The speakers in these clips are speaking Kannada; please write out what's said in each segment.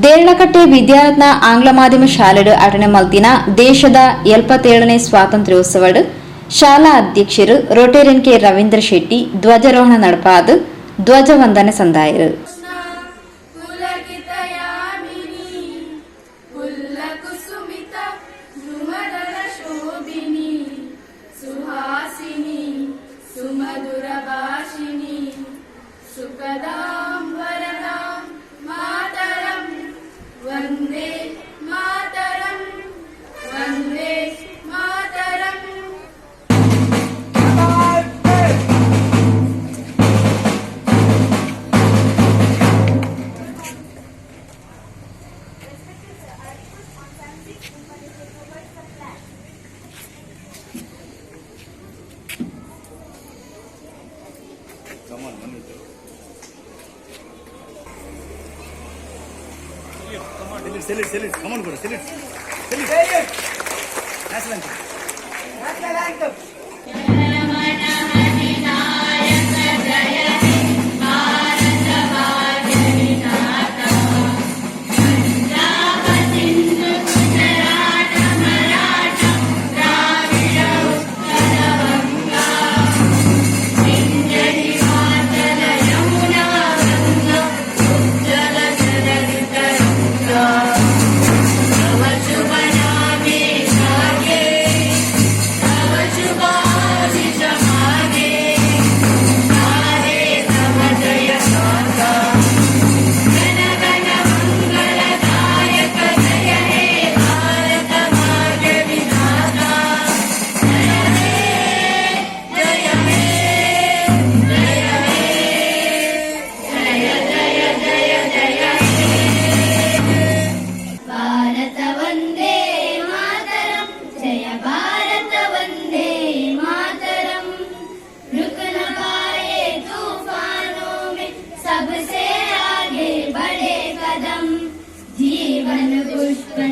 ದೇರಳಕಟ್ಟೆ ವಿದ್ಯಾರತ್ನ ಆಂಗ್ಲ ಮಾಧ್ಯಮ ಶಾಲೆಡು ಅಟನೆ ಮಲ್ತಿನ ದೇಶದ 77ನೇ ಸ್ವಾತಂತ್ರ್ಯೋತ್ಸವಡು ಶಾಲಾ ಅಧ್ಯಕ್ಷರು ರೋಟೇರಿಯನ್ ಕೆ ರವೀಂದ್ರ ಶೆಟ್ಟಿ ಧ್ವಜಾರೋಹಣ ನಡಪಾದು ಧ್ವಜವಂದನೆ ಸಂದಾಯರು. Come on, sell it. Come on, go, sell it. That's like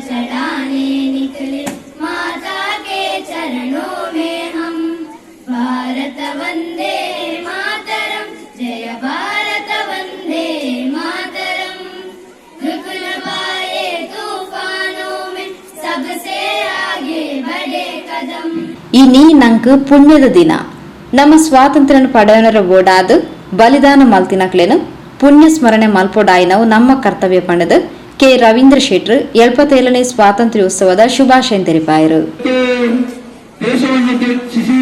चढ़ाने निकले माता के चरणों में हम. भारत वंदे मातरम, जय भारत वंदे मातरम. रुक न पाए तूफानों में, सबसे आगे बढ़े कदम. ಇನಿ ನಂಕ್ ಪುಣ್ಯದ ದಿನ ನಮ್ಮ ಸ್ವಾತಂತ್ರ್ಯ ಪಡೆಯನರ ಓಡಾದ ಬಲಿದಾನ ಮಲ್ತಿನಕ್ಲೇನು ಪುಣ್ಯ ಸ್ಮರಣೆ ಮಲ್ಪೋಡಾಯಿನವು ನಮ್ಮ ಕರ್ತವ್ಯ ಪಂಡದ ಕೆ ರವೀಂದ್ರ ಶೆಟ್ರು 77ನೇ ಸ್ವಾತಂತ್ರ್ಯೋತ್ಸವದ ಶುಭಾಶಯ ತೆರಿಪಾಯರು. ದೇಶವನ್ನು ರಕ್ಷಿಸಿ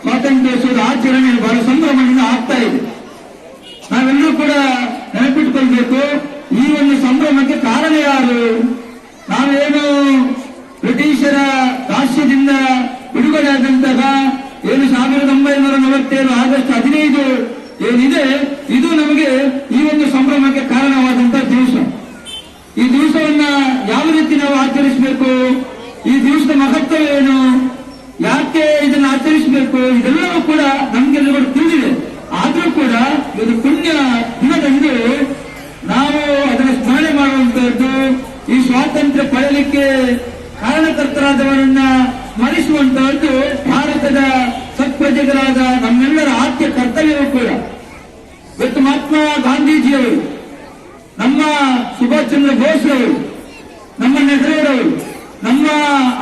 ಸ್ವಾತಂತ್ರ್ಯೋತ್ಸವದ ಆಚರಣೆ ಬಹಳ ಸಂಭ್ರಮದಿಂದ ಆಗ್ತಾ ಇದೆ. ನಾವೆಲ್ಲರೂ ಕೂಡ ನೆನಪಿಟ್ಟುಕೊಳ್ಬೇಕು, ಈ ಒಂದು ಸಂಭ್ರಮಕ್ಕೆ ಕಾರಣ ಯಾರು? ನಾವೇನು ಬ್ರಿಟಿಷರ ದಾಸ್ಯದಿಂದ ಬಿಡುಗಡೆಯಾದಂತಹ 1947 ಆಗಸ್ಟ್ 15 ಏನಿದೆ, ಇದು ನಮಗೆ ಈ ಒಂದು ಸಂಭ್ರಮಕ್ಕೆ ಕಾರಣವಾದಂತಹ ದಿವಸ. ಈ ದಿವಸವನ್ನ ಯಾವ ರೀತಿ ನಾವು ಆಚರಿಸಬೇಕು, ಈ ದಿವಸದ ಮಹತ್ವ ಏನು, ಯಾಕೆ ಇದನ್ನು ಆಚರಿಸಬೇಕು, ಇದೆಲ್ಲವೂ ಕೂಡ ನಮ್ಗೆಲ್ಲರೂ ತಿಳಿದಿದೆ. ಆದ್ರೂ ಕೂಡ ಇದು ಪುಣ್ಯ ದಿನದಂದು ನಾವು ಅದನ್ನು ಸ್ಮರಣೆ ಮಾಡುವಂತಹದ್ದು, ಈ ಸ್ವಾತಂತ್ರ್ಯ ಪಡೆಯಲಿಕ್ಕೆ ಕಾರಣಕರ್ತರಾದವರನ್ನ ಸ್ಮರಿಸುವಂತಹದ್ದು ಭಾರತದ ಸತ್ಪ್ರಜೆಗಳಾದ ನಮ್ಮೆಲ್ಲರ ಆದ್ಯ ಕರ್ತವ್ಯವೂ ಕೂಡ. ಇವತ್ತು ಮಹಾತ್ಮ ಗಾಂಧೀಜಿಯವರು, ನಮ್ಮ ಸುಭಾಷ್ ಚಂದ್ರ ಬೋಸ್ ರವರು, ನಮ್ಮ ನೆಹರೂರವರು, ನಮ್ಮ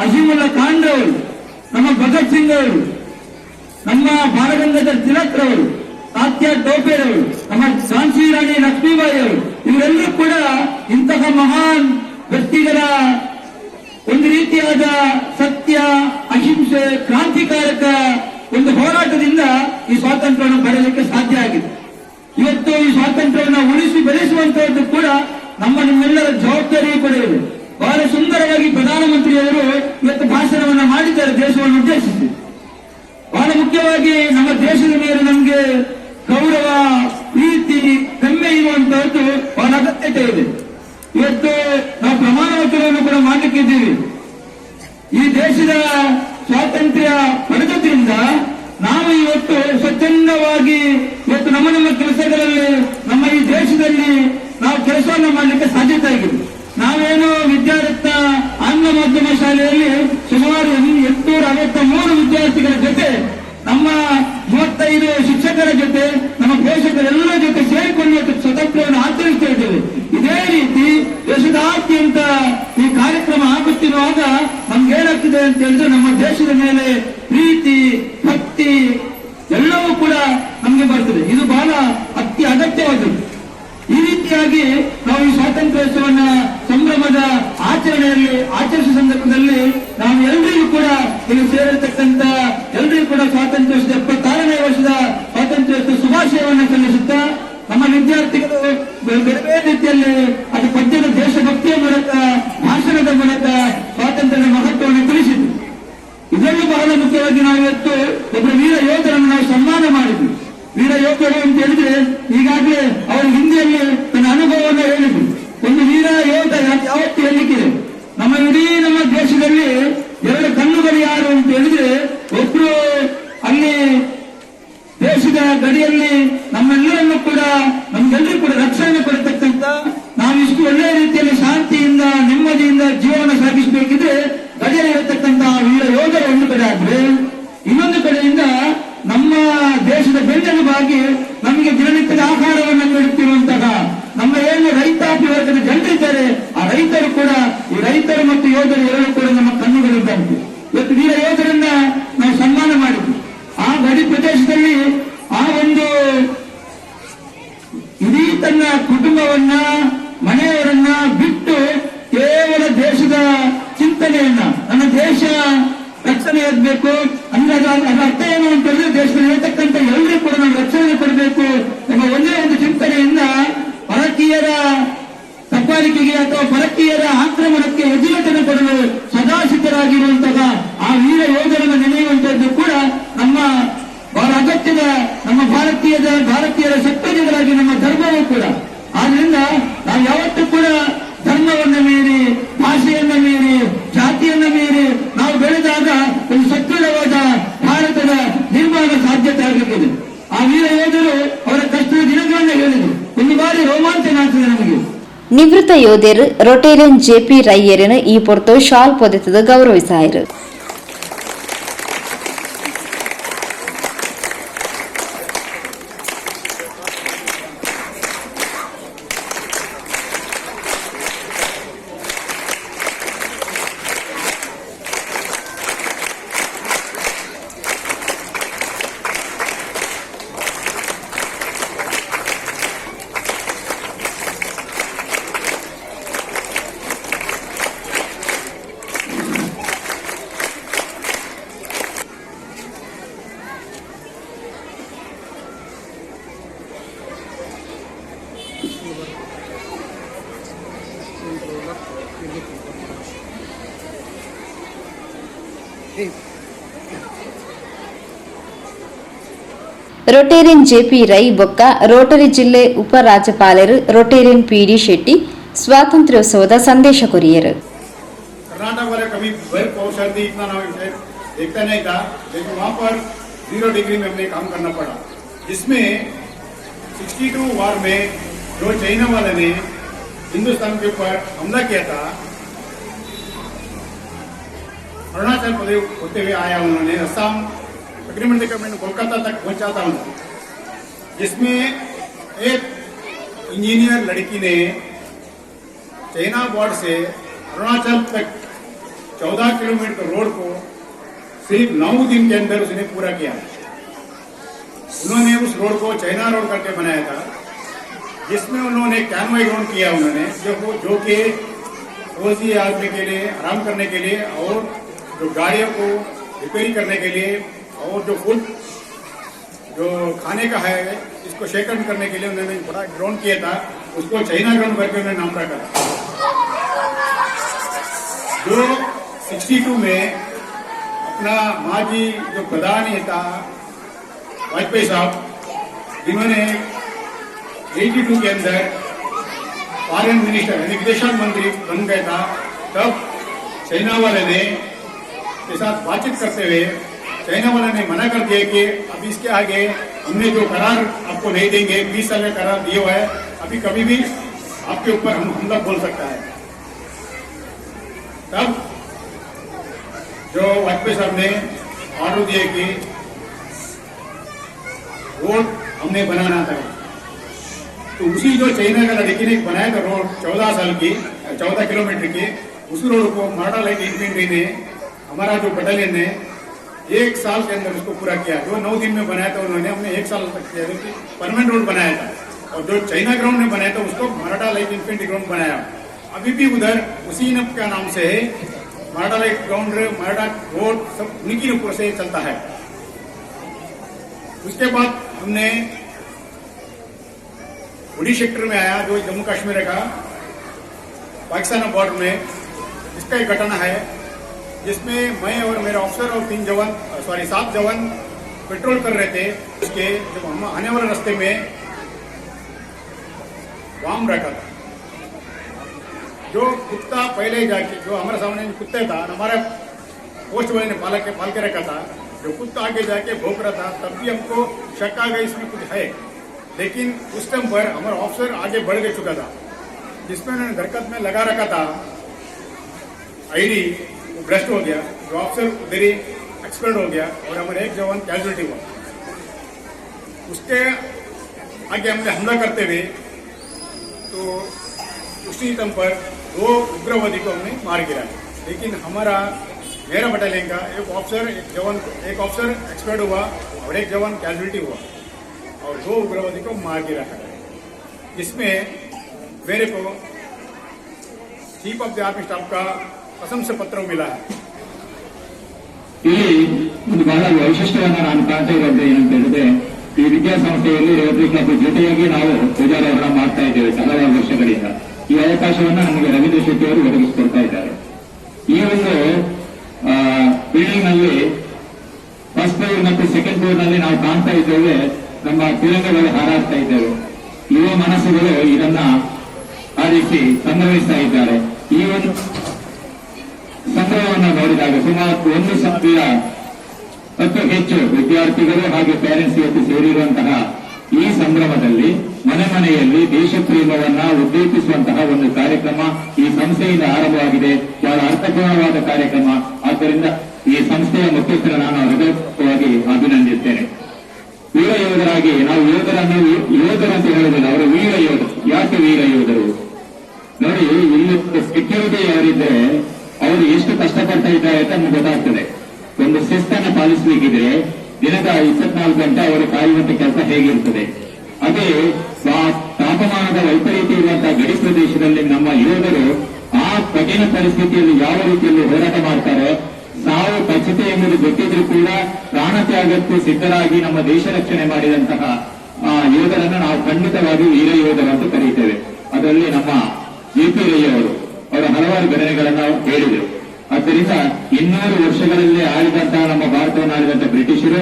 ಅಜೀಮುಲ್ಲಾ ಖಾನ್ ರವರು, ನಮ್ಮ ಭಗತ್ ಸಿಂಗ್ ಅವರು, ನಮ್ಮ ಬಾಲಗಂಗಾಧರ್ ತಿಲಕ್ ರವರು, ತಾತ್ಯಾ ಟೋಪೆ ರವರು, ನಮ್ಮ ಝಾನ್ಸಿ ರಾಣಿ ಲಕ್ಷ್ಮೀಬಾಯಿ ಅವರು, ಇವರೆಲ್ಲರೂ ಕೂಡ ಇಂತಹ ಮಹಾನ್ ವ್ಯಕ್ತಿಗಳ ಒಂದು ರೀತಿಯಾದ ಸತ್ಯ, ಅಹಿಂಸೆ, ಕ್ರಾಂತಿಕಾರಕ ಒಂದು ಹೋರಾಟದಿಂದ ಈ ಸ್ವಾತಂತ್ರ್ಯವನ್ನು ಪಡೆಯಲಿಕ್ಕೆ ಸಾಧ್ಯ ಆಗಿದೆ. ಇವತ್ತು ಈ ಸ್ವಾತಂತ್ರ್ಯವನ್ನು ಉಳಿಸಿ ಬೆಳೆಸುವಂತಹದ್ದು ಕೂಡ ನಿಮ್ಮೆಲ್ಲರ ಜವಾಬ್ದಾರಿ ಕೂಡ ಇದೆ. ಬಹಳ ಸುಂದರವಾಗಿ ಪ್ರಧಾನಮಂತ್ರಿಯವರು ಇವತ್ತು ಭಾಷಣವನ್ನ ಮಾಡಿದ್ದಾರೆ ದೇಶವನ್ನು ಉದ್ದೇಶಿಸಿ. ಬಹಳ ಮುಖ್ಯವಾಗಿ ನಮ್ಮ ದೇಶದ ಮೇಲೆ ನಮಗೆ ಗೌರವ, ಪ್ರೀತಿ, ಹೆಮ್ಮೆ ಇರುವಂತಹದ್ದು ಬಹಳ ಅಗತ್ಯತೆ ಇದೆ. ಇವತ್ತು ನಾವು ಪ್ರಮಾಣ ವಚನವನ್ನು ಕೂಡ ಮಾಡಲಿಕ್ಕಿದ್ದೀವಿ. ಈ ದೇಶದ ಸ್ವಾತಂತ್ರ್ಯ ಪಡೆದ್ರಿಂದ ನಾವು ಇವತ್ತು ಸ್ವಚ್ಛಂದವಾಗಿ ಇವತ್ತು ನಮ್ಮ ಕೆಲಸಗಳಲ್ಲಿ ನಮ್ಮ ಈ ದೇಶದಲ್ಲಿ ನಾವು ಕೆಲಸವನ್ನು ಮಾಡಲಿಕ್ಕೆ ಸಾಧ್ಯತೆ ಆಗಿದೆ. ನಾವೇನು ವಿದ್ಯಾರತ್ನ ಆಂಗ್ಲ ಮಾಧ್ಯಮ ಶಾಲೆಯಲ್ಲಿ ಸುಮಾರು 863 ವಿದ್ಯಾರ್ಥಿಗಳ ಜೊತೆ, ನಮ್ಮ 35 ಶಿಕ್ಷಕರ ಜೊತೆ, ನಮ್ಮ ಪೋಷಕರೆಲ್ಲರ ಜೊತೆ ಸೇರಿಕೊಂಡು ಸ್ವತಂತ್ರವನ್ನು ಆಚರಿಸ್ತಾ ಇದ್ದೇವೆ. ಇದೇ ರೀತಿ ದೇಶದಾದ್ಯಂತ ಈ ಕಾರ್ಯಕ್ರಮ ಆಗುತ್ತಿರುವಾಗ ನಮ್ಗೇನಾಗ್ತಿದೆ ಅಂತ ಹೇಳಿದ್ರೆ ನಮ್ಮ ದೇಶದ ಮೇಲೆ ಪ್ರೀತಿ ಭಕ್ತಿ ಎಲ್ಲವೂ ಕೂಡ ನಮಗೆ ಬರ್ತದೆ. ಇದು ಬಹಳ ಅತಿ ಅಗತ್ಯವಾದದ್ದು. ಈ ರೀತಿಯಾಗಿ ನಾವು ಈ ಸ್ವಾತಂತ್ರ್ಯೋತ್ಸವನ್ನ ಸಂಭ್ರಮದ ಆಚರಿಸುವ ಸಂದರ್ಭದಲ್ಲಿ ನಾವು ಎಲ್ಲರಿಗೂ ಕೂಡ ಇಲ್ಲಿ ಸೇರಿರ್ತಕ್ಕಂಥ ಎಲ್ಲರಿಗೂ ಕೂಡ ಸ್ವಾತಂತ್ರ್ಯೋತ್ಸವ 76ನೇ ವರ್ಷದ ಸ್ವಾತಂತ್ರ್ಯೋತ್ಸವ ಶುಭಾಶಯವನ್ನು ಸಲ್ಲಿಸುತ್ತಾ ನಮ್ಮ ವಿದ್ಯಾರ್ಥಿಗಳು ಬೇರೆ ಬೇರೆ ರೀತಿಯಲ್ಲಿ ಅದು ಪದ್ಯದ ದೇಶಭಕ್ತಿಯ ಮೂಲಕ ಭಾಷಣದ ಮೂಲಕ ಸ್ವಾತಂತ್ರ್ಯದ ಮಹತ್ವವನ್ನು ತಿಳಿಸಿದ್ರು. ಇದನ್ನು ಬಹಳ ಮುಖ್ಯವಾಗಿ ನಾವು ಇವತ್ತು ಒಬ್ಬ ವೀರ ಯೋಧರನ್ನು ನಾವು ಸನ್ಮಾನ ಮಾಡಿದ್ವಿ. ವೀರ ಯೋಧರು ಅಂತ ಹೇಳಿದ್ರೆ ಈಗಾಗಲೇ ಅವರು ಹಿಂದಿಯಲ್ಲಿ ತನ್ನ ಅನುಭವವನ್ನು ಹೇಳಿದ್ರು. ಒಂದು ವೀರ ಯೋಧ ಯಾವತ್ತು ಹೇಳಲಿಕ್ಕಿದೆ. ನಮ್ಮ ದೇಶದಲ್ಲಿ ಎರಡು ಕಣ್ಣುಗಳು ಯಾರು ಅಂತ ಹೇಳಿದ್ರೆ ಒಬ್ರು ಅಲ್ಲಿ ದೇಶದ ಗಡಿಯಲ್ಲಿ ನಮ್ಮೆಲ್ಲರನ್ನು ಕೂಡ ನಮ್ಗೆಲ್ಲರೂ ಕೂಡ ರಕ್ಷಣೆ ಕೊಡತಕ್ಕಂತ ನಾವಿಷ್ಟು ಒಳ್ಳೆಯ ರೀತಿಯಲ್ಲಿ ಶಾಂತಿಯಿಂದ ನೆಮ್ಮದಿಯಿಂದ ಜೀವನ ಸಾಗಿಸಬೇಕಿದ್ರೆ ಗಡಿಯಲ್ಲಿ ಇರತಕ್ಕಂತ ವೀರ ಯೋಧರು ಒಂದು ಕಡೆ ಆದ್ರೆ, ಇನ್ನೊಂದು ಕಡೆಯಿಂದ ನಮ್ಮ ದೇಶದ ಬೆನ್ನೆಲುಬಾಗಿ ನಮಗೆ ದಿನನಿತ್ಯದ ಆಹಾರವನ್ನು ನೀಡುತ್ತಿರುವಂತಹ ನಮ್ಮ ಏನು ರೈತಾಪಿ ವರ್ಗದ ಜನರಿದ್ದಾರೆ, ಆ ರೈತರು ಕೂಡ ಈ ರೈತರು ಮತ್ತು ಯೋಧರು ಎರಡೂ ಕೂಡ ನಮ್ಮ ಕಣ್ಣುಗಳಿದ್ದಂತೆ. ಇವತ್ತು ವೀರ ಯೋಧರನ್ನ ನಾವು ಸನ್ಮಾನ ಮಾಡಿದ್ವಿ. ಆ ಗಡಿ ಪ್ರದೇಶದಲ್ಲಿ ಆ ಒಂದು ಇಡೀ ತನ್ನ ಕುಟುಂಬವನ್ನ ಮನೆಯವರನ್ನ ಬಿಟ್ಟು ಕೇವಲ ದೇಶದ ಚಿಂತನೆಯನ್ನ, ನನ್ನ ದೇಶ ರಕ್ಷಣೆ ಆಗಬೇಕು ಅಂದ್ರೆ ಅದರ ಅರ್ಥ ಏನು ಅಂತ ಹೇಳಿದ್ರೆ ದೇಶದಲ್ಲಿ ಇರತಕ್ಕಂಥ ಎಲ್ಲರೂ ಕೂಡ ನಾವು ರಕ್ಷಣೆ ಕೊಡಬೇಕು ಎಂಬ ಒಂದೇ ಒಂದು ಚಿಂತನೆಯಿಂದ ಪರಕೀಯರ ತಪ್ಪಾಳಿಕೆಗೆ ಅಥವಾ ಪರಕೀಯರ ಆಕ್ರಮಣಕ್ಕೆ ಎದುರುತನೆ ಕೊಡಲು ಸದಾ ಸಿದ್ಧರಾಗಿರುವಂತಹ ಆ ವೀರ ಯೋಧರನ್ನು ನೆನೆಯುವಂತದ್ದು ಕೂಡ ನಮ್ಮ ಬಹಳ ಅಗತ್ಯದ, ನಮ್ಮ ಭಾರತೀಯರ ಸತ್ಯಗಳಾಗಿ ನಮ್ಮ ಧರ್ಮವೂ ಕೂಡ. ಆದ್ರಿಂದ ನಾವು ಯಾವತ್ತೂ ಕೂಡ ಧರ್ಮವನ್ನ ಮೀರಿ, ಭಾಷೆಯನ್ನ ಮೀರಿ, ಜಾತಿಯನ್ನ ಮೀರಿ ನಾವು ಬೆಳೆದಾಗ ಒಂದು ಸದೃಢವಾದ ಭಾರತದ ನಿರ್ಮಾಣ ಸಾಧ್ಯತೆ ಆಗಲಿಕ್ಕಿದೆ. ಆ ವೀರ ಯೋಧರು ಅವರ ಕಷ್ಟದ ದಿನಗಳನ್ನ ಹೇಳಿದರು. ಒಂದು ಬಾರಿ ರೋಮಾಂಚನ ಆಗ್ತದೆ ನಮಗೆ. ನಿವೃತ್ತ ಯೋಧರು ರೊಟೇರಿಯನ್ ಜೆಪಿ ರೈಯರನ್ನು ಈ ಪೊರ್ತು ಶಾಲ್ ಪೊದೆತದ ಗೌರವಿಸಾಯರು. ರೊಟೇರಿಯನ್ ಜೆಪಿ ರೈ ಬೊಕ್ಕ ರೋಟರಿ ಜಿಲ್ಲೆ ಉಪರಾಜ್ಯಪಾಲರು ರೊಟೇರಿಯನ್ ಪಿಡಿ ಶೆಟ್ಟಿ ಸ್ವಾತಂತ್ರ್ಯೋತ್ಸವದ ಸಂದೇಶ ಕೊರಿಯರು. कर्नाटक वाले कभी बर्फ और सर्दी इतना ना देखता नहीं था, लेकिन वहाँ पर 0 डिग्री में हमें काम करना पड़ा, जिसमें 62 वार में जो चाइना वाले ने हिंदुस्तान के ऊपर हमला किया था, अरुणाचल प्रदेश होते हुए आया उन्होंने असम तकरीबन लेकर मैंने कोलकाता तक पहुंचा था उनको, जिसमें एक इंजीनियर लड़की ने चाइना बॉर्डर से अरुणाचल तक 14 किलोमीटर रोड को सिर्फ 9 दिन के अंदर उसने पूरा किया। उन्होंने उस रोड को चाइना रोड करके बनाया था, जिसमें उन्होंने कैनवाई ग्राउंड किया उन्होंने, जो कि रोजी आदमी के लिए आराम करने के लिए और जो गाड़ियों को रिपेयरिंग करने के लिए और जो फूड जो खाने का है इसको शेकन करने के लिए उन्होंने बड़ा ग्राउंड किया था, उसको चाइना ग्राउंड करके उन्होंने नाम रखा था। जो 62 में अपना माजी जो प्रधानी था वाजपेयी साहब, जिन्होंने 82 के अंदर फॉरेन मिनिस्टर यानी विदेश मंत्री बन गया था, तब चाइना वाले ने के साथ बातचीत करते हुए चाइना वाले ने मना कर दिया कि अभी इसके आगे हमने जो करार आपको नहीं देंगे, 20 साल का करार दिया हुआ है, अभी कभी भी आपके ऊपर हम हमला बोल सकता है। तब जो वाजपेयी साहब ने ऑर्डर दिए कि रोड हमने बनाना था, तो उसी जो चाइना का लड़की ने बनाया था रोड 14 साल की 14 किलोमीटर की उस रोड को मराठा लाइट इन्फेंट्री ने, हमारा जो बटालियन ने 1 साल के अंदर उसको पूरा किया। जो 9 दिन में बनाया था उन्होंने, हमने 1 साल तक किया, परमानेंट रोड बनाया था। और जो चाइना ग्राउंड में बनाया था उसको मराठा लाइट इन्फेंट्री ग्राउंड बनाया। अभी भी उधर उसी नब का नाम से है, Maratha light ground, Maratha road सब उन्हीं के ऊपर से चलता है। उसके बाद हमने उड़ी सेक्टर में आया, जो जम्मू कश्मीर का पाकिस्तान बॉर्डर में। इसका एक घटना है जिसमें मैं और मेरे ऑफिसर और 7 जवान पेट्रोल कर रहे थे। उसके जब हम आने वाले रास्ते में वाम रखा था, जो कुत्ता पहले जाके, जो हमारे सामने कुत्ता था, हमारे पोस्ट वाले ने पाल के रखा था, जो कुत्ता आगे जाके भौंक रहा था, तब भी हमको शक आ गया इसमें कुछ है। लेकिन उस टाइम पर हमारा ऑफिसर आगे बढ़ के चुका था, जिसमें उन्होंने दरकत में लगा रखा था आईडी, वो ब्रस्ट हो गया। जो ऑफिसर उधर ही एक्सपर्ट हो गया और हमारे एक जवान कैजुअलिटी हुआ। उसके आगे हमने हमला करते हुए तो उसी टाइम पर 2 उग्रवादी को हमने मार गिराया। लेकिन मेरा बटालियन का एक ऑफिसर एक्सपर्ट हुआ और एक जवान कैजुअलिटी हुआ और 2 उग्रवादी को मार गिरा था। जिसमें मेरे को chief of the army staff का प्रशंसा पत्र मिला है। ಇಲ್ಲಿ ಒಂದು ಬಹಳ ವೈಶಿಷ್ಟ್ಯವನ್ನು ನಾನು ಕಾಣ್ತಾ ಇರೋದು ಏನಂತ ಹೇಳಿದ್ರೆ, ಈ ವಿದ್ಯಾಸಂಸ್ಥೆಯಲ್ಲಿ ರೋಟರಿ ಕ್ಲಬ್ ಜೊತೆಯಾಗಿ ನಾವು ಧ್ವಜಾರೋಹಣ ಮಾಡ್ತಾ ಇದ್ದೇವೆ ಹಲವಾರು ವರ್ಷಗಳಿಂದ. ಈ ಅವಕಾಶವನ್ನು ನಮಗೆ ರವೀಂದ್ರ ಶೆಟ್ಟಿ ಅವರು ಒದಗಿಸಿಕೊಡ್ತಾ ಇದ್ದಾರೆ. ಈ ಒಂದು ಬಿಲ್ಡಿಂಗ್ ನಲ್ಲಿ ಫಸ್ಟ್ ಫ್ಲೋರ್ ಮತ್ತು ಸೆಕೆಂಡ್ ಫ್ಲೋರ್ ನಲ್ಲಿ ನಾವು ಕಾಣ್ತಾ ಇದ್ದೇವೆ, ನಮ್ಮ ತಿರಂಗಗಳು ಹಾರಾಡ್ತಾ ಇದ್ದೇವೆ. ಯುವ ಮನಸ್ಸುಗಳು ಇದನ್ನ ಆರಿಸಿ ಸಂಭ್ರಮಿಸ್ತಾ ಇದ್ದಾರೆ. ಈ ಒಂದು ಸಂಭ್ರಮವನ್ನು ನೋಡಿದಾಗ ಸುಮಾರು 1,010 ಹೆಚ್ಚು ವಿದ್ಯಾರ್ಥಿಗಳು ಹಾಗೆ ಪೇರೆಂಟ್ಸ್ ಇವತ್ತು ಸೇರಿರುವಂತಹ ಈ ಸಂಭ್ರಮದಲ್ಲಿ ಮನೆಯಲ್ಲಿ ದೇಶ ಪ್ರೇಮವನ್ನ ಉದ್ದೇಶಿಸುವಂತಹ ಒಂದು ಕಾರ್ಯಕ್ರಮ ಈ ಸಂಸ್ಥೆಯಿಂದ ಆರಂಭವಾಗಿದೆ. ಬಹಳ ಅರ್ಥಪೂರ್ಣವಾದ ಕಾರ್ಯಕ್ರಮ. ಆದ್ದರಿಂದ ಈ ಸಂಸ್ಥೆಯ ಮುಖ್ಯಸ್ಥರ ನಾನು ಹೃದಯಪೂರ್ವಕವಾಗಿ ಅಭಿನಂದಿಸುತ್ತೇನೆ. ವೀರ ಯೋಧರಾಗಿ ನಾವು ಯೋಧರು ಅಂತ ಹೇಳುವುದಿಲ್ಲ, ಅವರು ವೀರ ಯೋಧರು. ಯಾಕೆ ವೀರ ಯೋಧರು ನೋಡಿ, ಇಲ್ಲಿ ಸೆಕ್ಯೂರಿಟಿ ಯಾರಿದ್ರೆ ಅವರು ಎಷ್ಟು ಕಷ್ಟಪಡ್ತಾ ಇದ್ದಾರೆ ಅಂತ ನಮ್ಗೆ ಗೊತ್ತಾಗ್ತದೆ. ಒಂದು ಶಿಸ್ತನ್ನು ಪಾಲಿಸಬೇಕಿದ್ರೆ ದಿನದ 24 ಗಂಟೆ ಅವರು ಕಾಯುವಂತ ಕೆಲಸ ಹೇಗಿರ್ತದೆ. ಅದೇ ತಾಪಮಾನದ ವೈಪರೀತ್ಯ ಇರುವಂತಹ ಗಡಿ ಪ್ರದೇಶದಲ್ಲಿ ನಮ್ಮ ಯೋಧರು ಆ ಕಠಿಣ ಪರಿಸ್ಥಿತಿಯಲ್ಲಿ ಯಾವ ರೀತಿಯಲ್ಲಿ ಹೋರಾಟ ಮಾಡ್ತಾರೆ, ಸಾವು ಖಚಿತ ಎಂಬುದು ಗೊತ್ತಿದ್ರೂ ಕೂಡ ಪ್ರಾಣತ್ಯಾಗಕ್ಕೂ ಸಿದ್ಧರಾಗಿ ನಮ್ಮ ದೇಶ ರಕ್ಷಣೆ ಮಾಡಿದಂತಹ ಯೋಧರನ್ನು ನಾವು ಖಂಡಿತವಾಗಿ ವೀರ ಯೋಧರು ಅಂತ ಕರೀತೇವೆ. ಅದರಲ್ಲಿ ನಮ್ಮ ಜೆ.ಪಿ. ರೈ ಅವರು ಹಲವಾರು ಘಟನೆಗಳನ್ನು ಹೇಳಿದರು. ಆದ್ದರಿಂದ 200 ವರ್ಷಗಳಲ್ಲಿ ಆಳಿದಂತಹ ನಮ್ಮ ಭಾರತವನ್ನು ಆಳಿದಂತಹ ಬ್ರಿಟಿಷರು,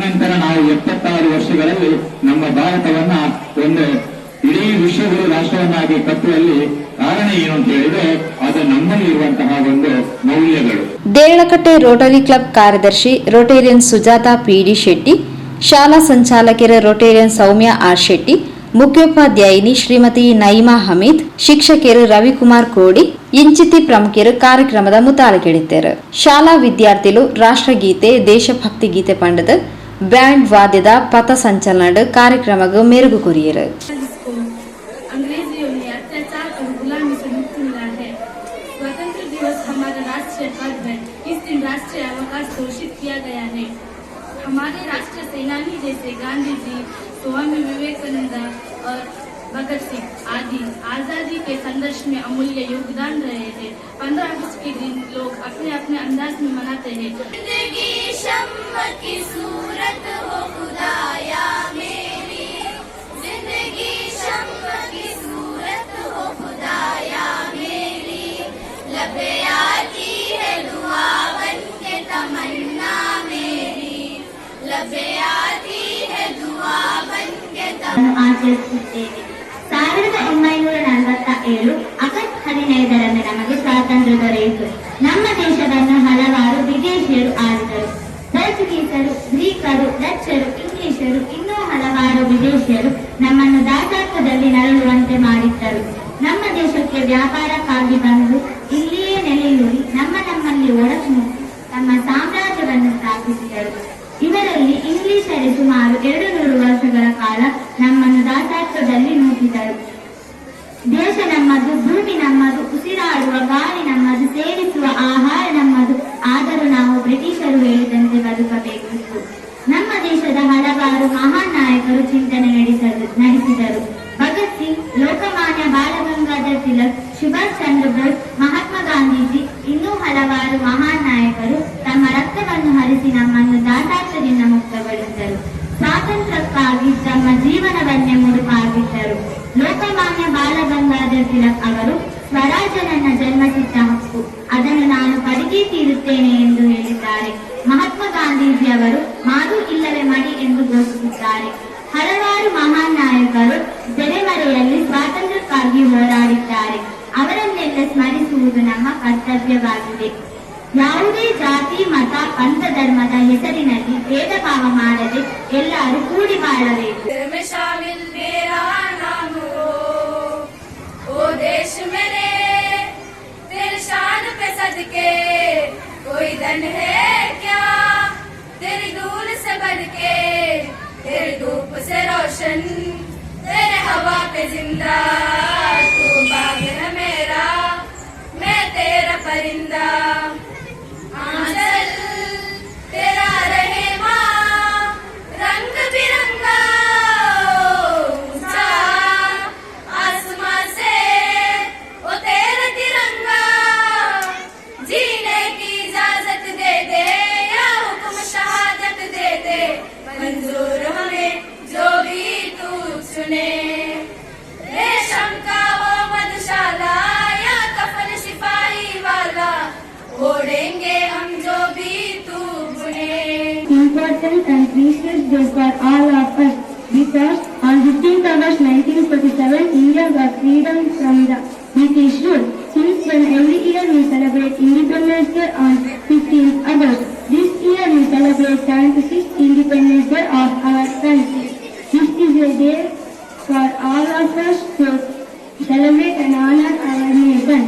ನಂತರ ನಾವು 76 ವರ್ಷಗಳಲ್ಲಿ ನಮ್ಮ ಭಾರತವನ್ನ ಒಂದು ಇಡೀ ವಿಶ್ವಗುರು ರಾಷ್ಟ್ರವನ್ನಾಗಿ ಕಟ್ಟುವಲ್ಲಿ ಕಾರಣ ಏನು ಅಂತ ಹೇಳಿದ್ರೆ ಅದು ನಮ್ಮಲ್ಲಿ ಇರುವಂತಹ ಒಂದು ಮೌಲ್ಯಗಳು. ದೇಳಕಟ್ಟೆ ರೋಟರಿ ಕ್ಲಬ್ ಕಾರ್ಯದರ್ಶಿ ರೋಟೇರಿಯನ್ ಸುಜಾತಾ ಪಿ.ಡಿ. ಶೆಟ್ಟಿ, ಶಾಲಾ ಸಂಚಾಲಕರ ರೋಟೇರಿಯನ್ ಸೌಮ್ಯ ಆರ್. ಶೆಟ್ಟಿ, ಮುಖ್ಯೋಪಾಧ್ಯಾಯಿನಿ ಶ್ರೀಮತಿ ನೈಮಾ ಹಮೀದ್, ಶಿಕ್ಷಕರು ರವಿಕುಮಾರ್ ಕೋಡಿ, ಇಂಚಿತಿ ಪ್ರಮುಖರು ಕಾರ್ಯಕ್ರಮದ ಮುತಾಲಿಕೆಡಿದ್ದರು. ಶಾಲಾ ವಿದ್ಯಾರ್ಥಿಗಳು ರಾಷ್ಟ್ರಗೀತೆ, ದೇಶಭಕ್ತಿ ಗೀತೆ ಪಂಡದ ಬ್ಯಾಂಡ್ ವಾದ್ಯದ ಪಥ ಸಂಚಲನ ಕಾರ್ಯಕ್ರಮಕ್ಕೆ ಮೆರುಗು ಕುರಿಯರು. अंग्रेजियों ने अत्याचार और गुलामी से मुक्ति मिला है। स्वतंत्र दिवस हमारा राष्ट्रीय पर्व है। इस दिन राष्ट्रीय अवकाश घोषित किया गया है। हमारे राष्ट्रीय सेनानी जैसे गांधी जी, स्वामी विवेकानंद और भगत सिंह आदि आजादी के संघर्ष में अमूल्य योगदान रहे हैं। 15 अगस्त के दिन लोग अपने अपने अंदाज में मनाते हैं। जिंदगी शम्म की सूरत हो खुदाया मेरी, जिंदगी शम्म की सूरत हो खुदाया मेरी, लबे आती है दुआ बन के तमन्ना मेरी, लबे आती है दुआ बन के ಆಚರಿಸುತ್ತೇವೆ. 1947 ಆಗಸ್ಟ್ 15ರಂದು ನಮಗೆ ಸ್ವಾತಂತ್ರ್ಯ ದೊರೆಯಿತು. ನಮ್ಮ ದೇಶವನ್ನು ಹಲವಾರು ವಿದೇಶಿಯರು ಆಳಿದರು. ಪೋರ್ಚುಗೀಸರು, ಗ್ರೀಕರು, ಡಚ್ಚರು, ಇಂಗ್ಲಿಷರು, ಇನ್ನೂ ಹಲವಾರು ವಿದೇಶಿಯರು ನಮ್ಮನ್ನು ದಾಸಾತ್ವದಲ್ಲಿ ನರಳುವಂತೆ ಮಾಡಿದ್ದರು. ನಮ್ಮ ದೇಶಕ್ಕೆ ವ್ಯಾಪಾರಕ್ಕಾಗಿ ಬಂದು ಇಲ್ಲಿಯೇ ನೆಲೆಯೂರಿ ನಮ್ಮಲ್ಲಿ ಒಡಮೂಡಿ ತಮ್ಮ ಸಾಮ್ರಾಜ್ಯವನ್ನು ಸ್ಥಾಪಿಸಿದರು. ಇವರಲ್ಲಿ ಇಂಗ್ಲಿಷರೇ ಸುಮಾರು 200 ವರ್ಷಗಳ ಕಾಲ ನಮ್ಮನ್ನು ದಾಸಾತ್ವದಲ್ಲಿ ನೂಕಿದರು. ದೇಶ ನಮ್ಮದು, ಭೂಮಿ ನಮ್ಮದು, ಉಸಿರಾಡುವ ಗಾಳಿ ನಮ್ಮದು, ಸೇವಿಸುವ ಆಹಾರ ನಮ್ಮದು. ಆದರೂ ನಾವು ಬ್ರಿಟಿಷರು ಹೇಳಿದಂತೆ ಬದುಕಬೇಕಿತ್ತು. ನಮ್ಮ ದೇಶದ ಹಲವಾರು ಮಹಾನ್ ನಾಯಕರು ಚಿಂತನೆ ನಡೆಸಿದರು. ಭಗತ್ ಸಿಂಗ್, ಲೋಕಮಾನ್ಯ ಬಾಲಗಂಗಾಧರ್ ತಿಲಕ್, ಸುಭಾಷ್ ಚಂದ್ರ ಬೋಸ್, ಮಹಾತ್ಮ ಗಾಂಧೀಜಿ, ಇನ್ನೂ ಹಲವಾರು ಮಹಾನ್ ನಾಯಕರು ತಮ್ಮ ರಕ್ತವನ್ನು ಹರಿಸಿ ನಮ್ಮನ್ನು ದಾಸಾಧ್ಯದಿಂದ ಮುಕ್ತಗೊಳಿಸಿದರು. ಸ್ವಾತಂತ್ರ್ಯಕ್ಕಾಗಿ ತಮ್ಮ ಜೀವನವನ್ನೇ ಮುಡುಪಾಗಿದ್ದರು. ಲೋಕಮಾನ್ಯ ಬಾಲಗಂಗಾಧರ್ ತಿಲಕ್ ಅವರು ಸ್ವರಾಜ್ಯ ನನ್ನ ಜನ್ಮಸಿದ್ಧ ಹಕ್ಕು, ಅದನ್ನು ನಾನು ಪಡೆದೇ ತೀರುತ್ತೇನೆ ಎಂದು ಹೇಳಿದ್ದಾರೆ. ಮಹಾತ್ಮ ಗಾಂಧೀಜಿ ಅವರು ಮಾಡು ಇಲ್ಲವೇ ಮಡಿ ಎಂದು ಘೋಷಿಸಿದ್ದಾರೆ. ಹಲವಾರು ಮಹಾನ್ ನಾಯಕರು ತೆರೆಮರೆಯಲ್ಲಿ ಸ್ವಾತಂತ್ರ್ಯಕ್ಕಾಗಿ ಹೋರಾಡಿದ್ದಾರೆ. ಅವರನ್ನೆಲ್ಲ ಸ್ಮರಿಸುವುದು ನಮ್ಮ ಕರ್ತವ್ಯವಾಗಿದೆ. ಯಾವುದೇ ಜಾತಿ, ಮತ, ಪಂಥ, ಧರ್ಮದ ಹೆಸರಿನಲ್ಲಿ ಭೇದ ಭಾವ ಮಾಡದೆ ಎಲ್ಲರೂ ಕೂಡಿ ಬಾಳಬೇಕು. ओ देश मेरे तेरे शान पे सदके कोई धन है क्या तेरी धूल से बढ़ के, तेरी धूप से रोशन तेरे हवा पे जिंदा, तू बाग है मेरा मैं तेरा परिंदा, आंचल तेरा रहे माँ रंग बिरंगा, ऊंचा आसमां से ओ तेरा तिरंगा, जीने की इजाजत दे दे या हुक्म शहादत दे दे, मंजूर हमें जो भी तू चुने, रेशम का वो मधुशाला या कफन सिपाही वाला, ओढ़ेंगे हम जो भी तू बुने. Important and precious day for all of us, because on 15th August 1947 India got freedom from the British rule. Since then every year we celebrate Independence Day on 15th August. This year we celebrate 76th Independence Day of our country. This is a day for all of us to celebrate and honor our nation.